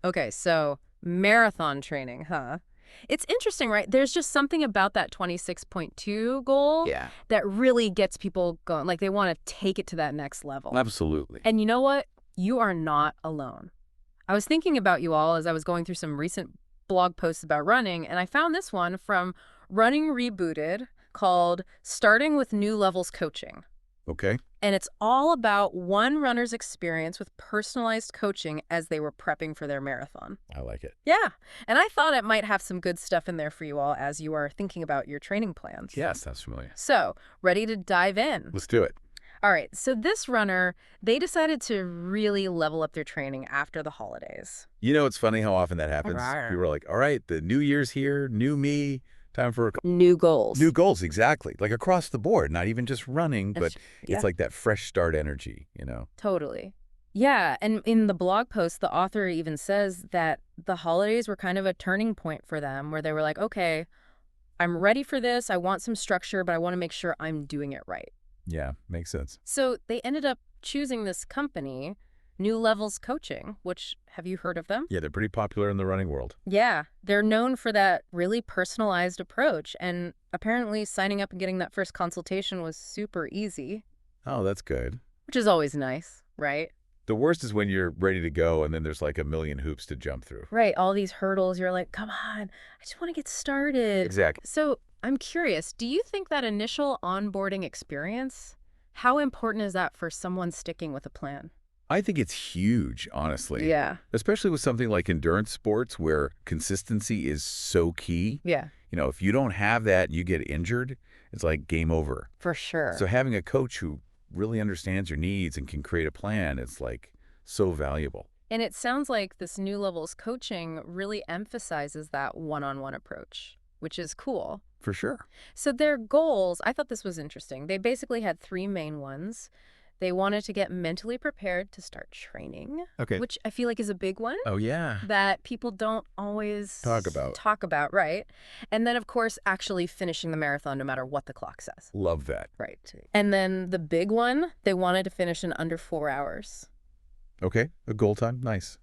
Okay, so marathon training, huh? It's interesting, right? There's just something about that 26.2 goal Yeah. that really gets people going. Like, they want to take it to that next level. Absolutely. And you know what? You are not alone. I was thinking about you all as I was going through some recent blog posts about running, and I found this one from Running Rebooted called Starting with New Levels Coaching. Okay. And it's all about one runner's experience with personalized coaching as they were prepping for their marathon. I like it. Yeah. And I thought it might have some good stuff in there for you all as you are thinking about your training plans. Yes, that's familiar. So, ready to dive in? Let's do it. All right. So, this runner, they decided to really level up their training after the holidays. You know, it's funny how often that happens. Rawr. People are like, all right, the new year's here, new me, time for New goals. new goals. Exactly. Like across the board, not even just running, but Yeah. it's like that fresh start energy, you know? Totally. Yeah, and in the blog post, the author even says that the holidays were kind of a turning point for them where they were like, okay, I'm ready for this. I want some structure, but I want to make sure I'm doing it right. Yeah, makes sense. So they ended up choosing this company, New Levels Coaching, which, have you heard of them? Yeah, they're pretty popular in the running world. Yeah, they're known for that really personalized approach. And apparently signing up and getting that first consultation was super easy, Oh, that's good. which is always nice, right? The worst is when you're ready to go and then there's like a million hoops to jump through. Right, all these hurdles. You're like, come on, I just want to get started. Exactly. So I'm curious, do you think that initial onboarding experience, how important is that for someone sticking with a plan? I think it's huge, honestly. Yeah. Especially with something like endurance sports where consistency is so key. Yeah, You know, if you don't have that and you get injured, it's like game over. for sure. So having a coach who really understands your needs and can create a plan, it's like so valuable. And it sounds like this New Levels coaching really emphasizes that one-on-one approach, which is cool. For sure. So their goals, I thought this was interesting. They basically had three main ones. They wanted to get mentally prepared to start training, Okay. which I feel like is a big one Oh, yeah. that people don't always Talk about. right? And then, of course, actually finishing the marathon no matter what the clock says. Love that. Right. And then the big one, they wanted to finish in under 4 hours. Okay. A goal time. Nice.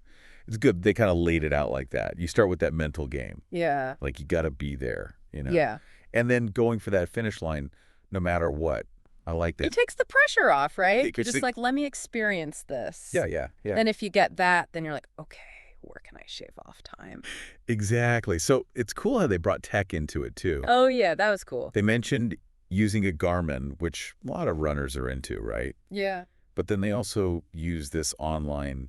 It's good. They kind of laid it out like that. You start with that mental game. Yeah. Like you got to be there, you know? Yeah. And then going for that finish line no matter what. I like It that. takes the pressure off, right? It gets Just the- like, let me experience this. Yeah. And if you get that, then you're like, okay, where can I shave off time? Exactly. So it's cool how they brought tech into it too. Oh, yeah, that was cool. They mentioned using a Garmin, which a lot of runners are into, right? Yeah. But then they also use this online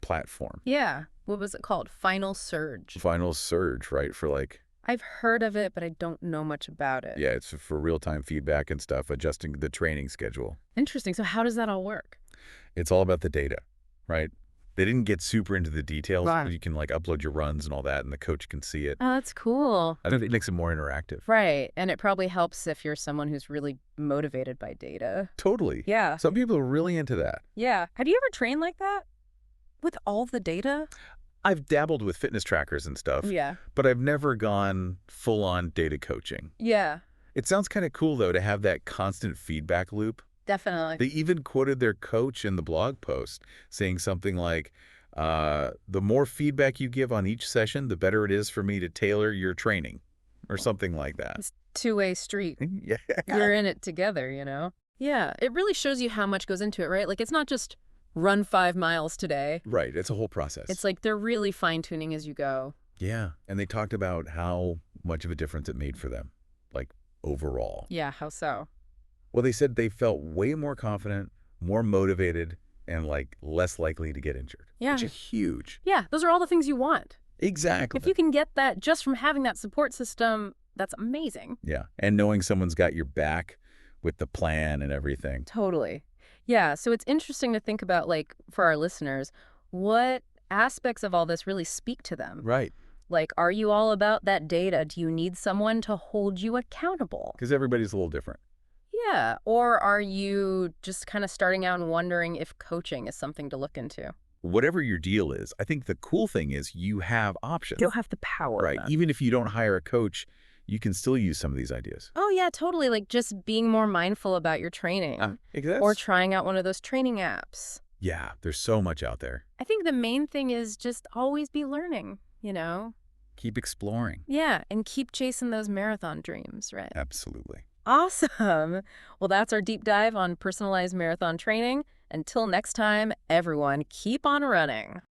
platform, Yeah. What was it called? Final Surge. Final Surge, right? For like, I've heard of it, but I don't know much about it. yeah, it's for real-time feedback and stuff, adjusting the training schedule. Interesting. So how does that all work? It's all about the data, right? They didn't get super into the details. Right. But you can like upload your runs and all that, and the coach can see it. Oh, that's cool. I think it makes it more interactive. Right. And it probably helps if you're someone who's really motivated by data. Totally. Yeah. Some people are really into that. Yeah. Have you ever trained like that? With all the data? I've dabbled with fitness trackers and stuff, Yeah. but I've never gone full-on data coaching. Yeah. It sounds kind of cool, though, to have that constant feedback loop. Definitely. They even quoted their coach in the blog post, saying something like, the more feedback you give on each session, the better it is for me to tailor your training, or something like that. It's two-way street. Yeah. You're in it together, you know? Yeah. It really shows you how much goes into it, right? Like, it's not just run 5 miles today. Right. It's a whole process. It's like they're really fine-tuning as you go. Yeah. And they talked about how much of a difference it made for them, like overall. Yeah, how so? Well, they said they felt way more confident, more motivated, and like less likely to get injured. Yeah. Which is huge. Yeah, those are all the things you want. Exactly. If you can get that just from having that support system, that's amazing. Yeah. And knowing someone's got your back with the plan and everything. Totally. Yeah, so it's interesting to think about, like, for our listeners, what aspects of all this really speak to them? Right. Like, are you all about that data? Do you need someone to hold you accountable? Because everybody's a little different. Yeah, or are you just kind of starting out and wondering if coaching is something to look into? Whatever your deal is, I think the cool thing is you have options. You'll have the power. Right. then. Even if you don't hire a coach, you can still use some of these ideas. Oh, yeah, totally. Like, just being more mindful about your training. Exactly. Or trying out one of those training apps. Yeah, there's so much out there. I think the main thing is just always be learning, you know? Keep exploring. Yeah, and keep chasing those marathon dreams, right? Absolutely. Awesome. Well, that's our deep dive on personalized marathon training. Until next time, everyone, keep on running.